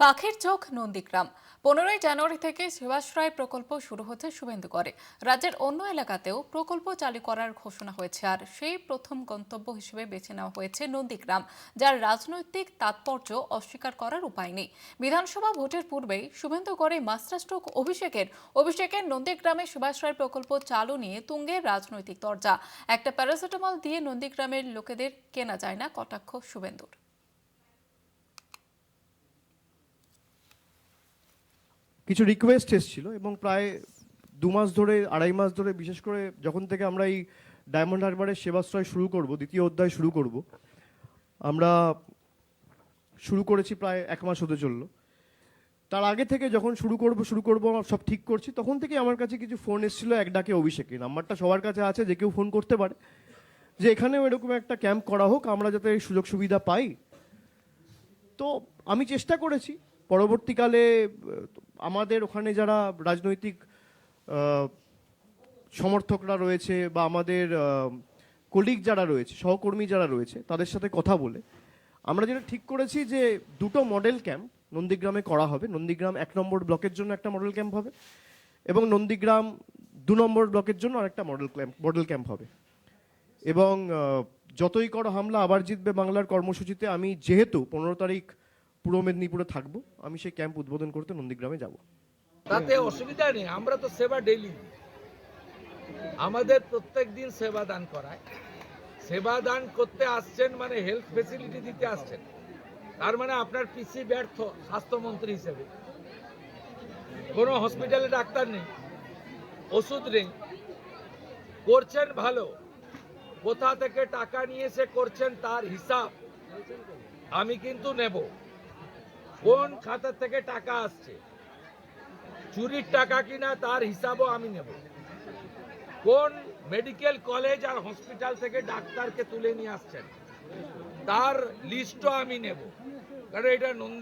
পাখির চোখ নন্দীগ্রাম। 15ই জানুয়ারি থেকে সেবাশ্রয় প্রকল্প শুরু হচ্ছে শুভেন্দুগড়ে। রাজ্যের অন্য এলাকাতেও প্রকল্প চালু করার ঘোষণা হয়েছে, আর সেই প্রথম গন্তব্য হিসেবে বেছে নেওয়া হয়েছে নন্দীগ্রাম, যার রাজনৈতিক তাৎপর্য অস্বীকার করার উপায় নেই। বিধানসভা ভোটের পূর্বেই শুভেন্দুগড়ে মাস্টারস্ট্রোক অভিষেকের নন্দীগ্রামে সেবাশ্রয় প্রকল্প চালু নিয়ে তুঙ্গের রাজনৈতিক দরজা। একটা প্যারাসিটামল দিয়ে নন্দীগ্রামের লোকেদের কেনা যায় না, কটাক্ষ শুভেন্দুর। কিছু রিকোয়েস্ট এসেছিল এবং প্রায় 2 মাস ধরে, 2.5 মাস ধরে, বিশেষ করে যখন থেকে আমরা এই ডায়মন্ড হারবারের সেবাশ্রয় শুরু করব, দ্বিতীয় অধ্যায় শুরু করব, আমরা শুরু করেছি প্রায় 1 মাস হতে চললো। তার আগে থেকে যখন শুরু করব আমরা সব ঠিক করছি, তখন থেকে আমার কাছে কিছু ফোন এসেছিল এক ডাকে অভিষেকে। নাম্বারটা সবার কাছে আছে, যে কেউ ফোন করতে পারে, যে এখানেও এরকম একটা ক্যাম্প করা হোক, আমরা যাতে এই সুযোগ সুবিধা পাই। তো আমি চেষ্টা করেছি পরবর্তীকালে আমাদের ওখানে যারা রাজনৈতিক সমর্থকরা রয়েছে বা আমাদের কলিগ যারা রয়েছে, সহকর্মী যারা রয়েছে, তাদের সাথে কথা বলে আমরা যেটা ঠিক করেছি যে 2টো মডেল ক্যাম্প নন্দীগ্রামে করা হবে। নন্দীগ্রাম 1 নম্বর ব্লকের জন্য একটা মডেল ক্যাম্প হবে এবং নন্দীগ্রাম 2 নম্বর ব্লকের জন্য আরেকটা মডেল ক্যাম্প হবে। এবং যতই করো হামলা আবার জিতবে বাংলার কর্মসূচিতে আমি যেহেতু 15 তারিখ পূর্ব মেদিনীপুরে থাকবো, আমি সেই ক্যাম্প উদ্বোধন করতে নন্দীগ্রামে যাব। তাতে অসুবিধা নেই, আমরা তো সেবা ডেইলি, আমাদের প্রত্যেক দিন সেবা দান করায়। সেবা দান করতে আসছেন মানে হেলথ ফেসিলিটি দিতে আসছেন, তার মানে আপনার পিসি ব্যর্থ স্বাস্থ্যমন্ত্রী হিসেবে। কোনো হসপিটালে ডাক্তার নেই, ওষুধ নেই, করছেন ভালো, কোথা থেকে টাকা নিয়ে এসে করছেন তার হিসাব আমি কিন্তু নেব। কোন খাতা থেকে টাকা আসছে, চুরির টাকা কিনা তার হিসাবও আমি নেব। কোন মেডিকেল কলেজ আর হসপিটাল থেকে ডাক্তারকে তুলে নিয়ে আসছেন তার লিস্টও আমি নেব, কারণ এটা নন্দী